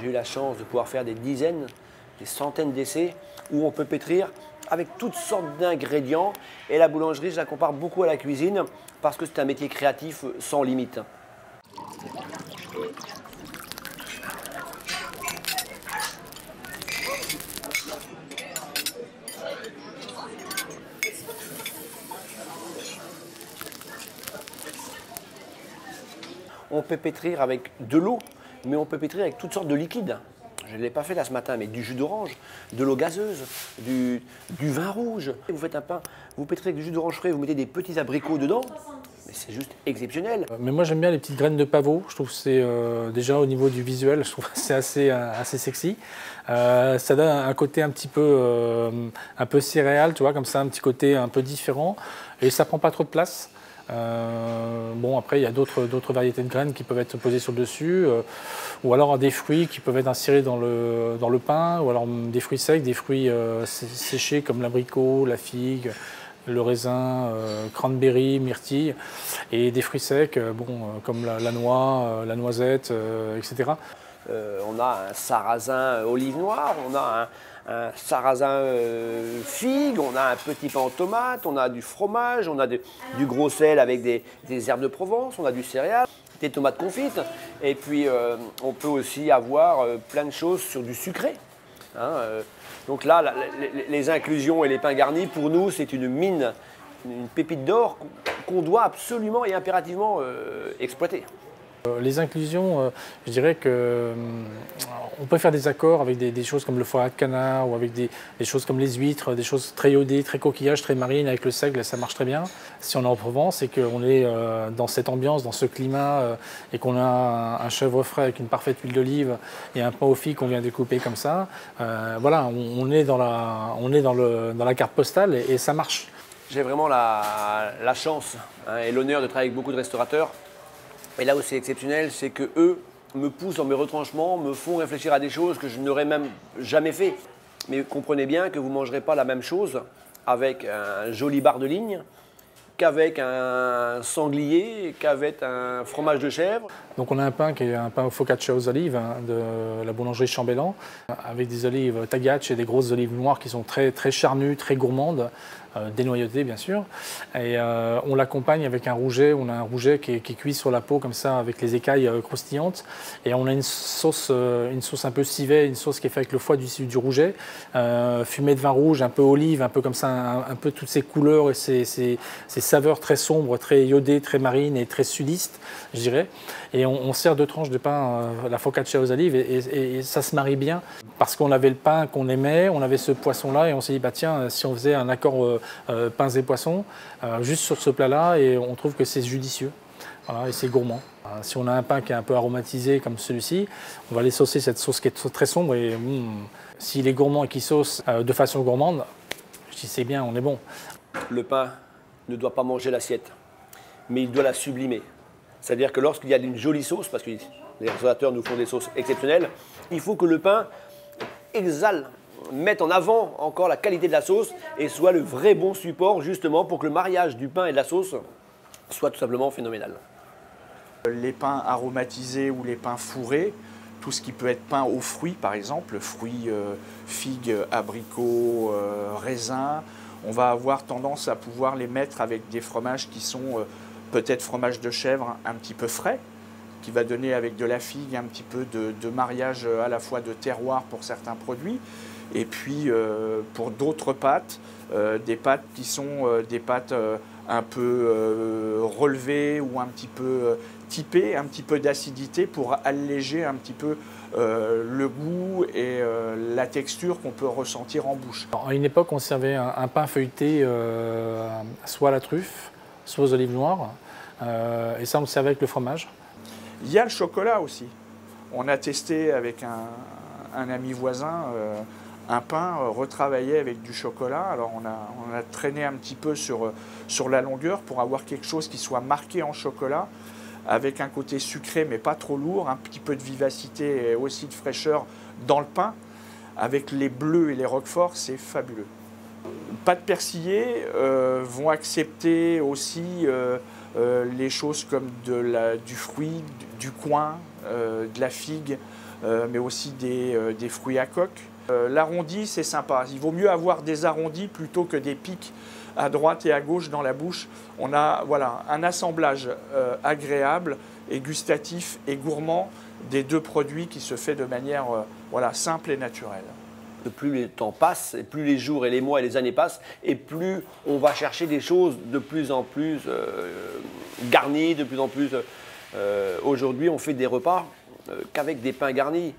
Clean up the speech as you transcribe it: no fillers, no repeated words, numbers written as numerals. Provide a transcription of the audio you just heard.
J'ai eu la chance de pouvoir faire des dizaines, des centaines d'essais où on peut pétrir avec toutes sortes d'ingrédients. Et la boulangerie, je la compare beaucoup à la cuisine parce que c'est un métier créatif sans limite. On peut pétrir avec de l'eau, mais on peut pétrir avec toutes sortes de liquides. Je ne l'ai pas fait là ce matin, mais du jus d'orange, de l'eau gazeuse, du vin rouge. Vous faites un pain, vous pétrez avec du jus d'orange frais, vous mettez des petits abricots dedans, mais c'est juste exceptionnel. Mais moi j'aime bien les petites graines de pavot, je trouve que c'est déjà au niveau du visuel, je trouve que c'est assez sexy. Ça donne un côté un peu céréal, tu vois, comme ça, un petit côté un peu différent, et ça prend pas trop de place. Bon, après, il y a d'autres variétés de graines qui peuvent être posées sur le dessus, ou alors des fruits qui peuvent être insérés dans le pain, ou alors des fruits secs, des fruits séchés comme l'abricot, la figue, le raisin, cranberry, myrtille, et des fruits secs comme la noix, la noisette, etc. On a un sarrasin olive noire, on a un sarrasin figue, on a un petit pain en tomate, on a du fromage, on a du gros sel avec des herbes de Provence, on a du céréal, des tomates confites. Et puis on peut aussi avoir plein de choses sur du sucré. Hein, donc là, les inclusions et les pains garnis, pour nous, c'est une mine, une pépite d'or qu'on doit absolument et impérativement exploiter. Les inclusions, je dirais que on peut faire des accords avec des choses comme le foie gras de canard ou avec des choses comme les huîtres, des choses très iodées, très coquillages, très marines avec le seigle, ça marche très bien. Si on est en Provence et qu'on est dans cette ambiance, dans ce climat et qu'on a un chèvre frais avec une parfaite huile d'olive et un pain au figue qu'on vient découper comme ça, voilà, on est dans la carte postale et ça marche. J'ai vraiment la chance et l'honneur de travailler avec beaucoup de restaurateurs. Et là où c'est exceptionnel, c'est qu'eux me poussent dans mes retranchements, me font réfléchir à des choses que je n'aurais même jamais fait. Mais comprenez bien que vous ne mangerez pas la même chose avec un joli bar de ligne qu'avec un sanglier, qu'avec un fromage de chèvre. Donc on a un pain qui est un pain au focaccia aux olives de la boulangerie Chambellan, avec des olives tagache et des grosses olives noires qui sont très charnues, très gourmandes, dénoyautées bien sûr. Et on l'accompagne avec un rouget, on a un rouget qui est cuit sur la peau comme ça avec les écailles croustillantes. Et on a une sauce un peu civet, une sauce qui est faite avec le foie du rouget, fumée de vin rouge, un peu olive, un peu comme ça, un peu toutes ces couleurs et ces saveurs très sombres, très iodées, très marines et très sudistes, je dirais. Et on sert 2 tranches de pain, la focaccia aux olives, et ça se marie bien parce qu'on avait le pain qu'on aimait, on avait ce poisson-là, et on s'est dit, bah tiens, si on faisait un accord pains et poissons, juste sur ce plat-là, et on trouve que c'est judicieux. Voilà, et c'est gourmand. Si on a un pain qui est un peu aromatisé comme celui-ci, on va aller saucer cette sauce qui est très sombre, et s'il est gourmand et qu'il sauce de façon gourmande, je dis c'est bien, on est bon. Le pain ne doit pas manger l'assiette, mais il doit la sublimer. C'est-à-dire que lorsqu'il y a une jolie sauce, parce que les restaurateurs nous font des sauces exceptionnelles, il faut que le pain exhale, mette en avant encore la qualité de la sauce et soit le vrai bon support justement pour que le mariage du pain et de la sauce soit tout simplement phénoménal. Les pains aromatisés ou les pains fourrés, tout ce qui peut être pain aux fruits par exemple, fruits, figues, abricots, raisins, on va avoir tendance à pouvoir les mettre avec des fromages qui sont peut-être fromage de chèvre un petit peu frais, qui va donner avec de la figue un petit peu de mariage à la fois de terroir pour certains produits, et puis pour d'autres pâtes, des pâtes qui sont des pâtes un peu relevées ou un petit peu typées, un petit peu d'acidité pour alléger un petit peu le goût et la texture qu'on peut ressentir en bouche. Alors, à une époque, on servait un pain feuilleté soit à la truffe, soit aux olives noires, et ça on le servait avec le fromage. Il y a le chocolat aussi. On a testé avec un ami voisin un pain retravaillé avec du chocolat. Alors on a traîné un petit peu sur la longueur pour avoir quelque chose qui soit marqué en chocolat, avec un côté sucré mais pas trop lourd, un petit peu de vivacité et aussi de fraîcheur dans le pain. Avec les bleus et les roqueforts, c'est fabuleux. Pâtes persillées vont accepter aussi les choses comme du fruit, du coin, de la figue, mais aussi des fruits à coque. L'arrondi, c'est sympa. Il vaut mieux avoir des arrondis plutôt que des pics à droite et à gauche dans la bouche. On a voilà, un assemblage agréable et gustatif et gourmand des deux produits qui se fait de manière voilà, simple et naturelle. Plus le temps passe, et plus les jours et les mois et les années passent, et plus on va chercher des choses de plus en plus garnies, de plus en plus... Aujourd'hui, on fait des repas qu'avec des pains garnis.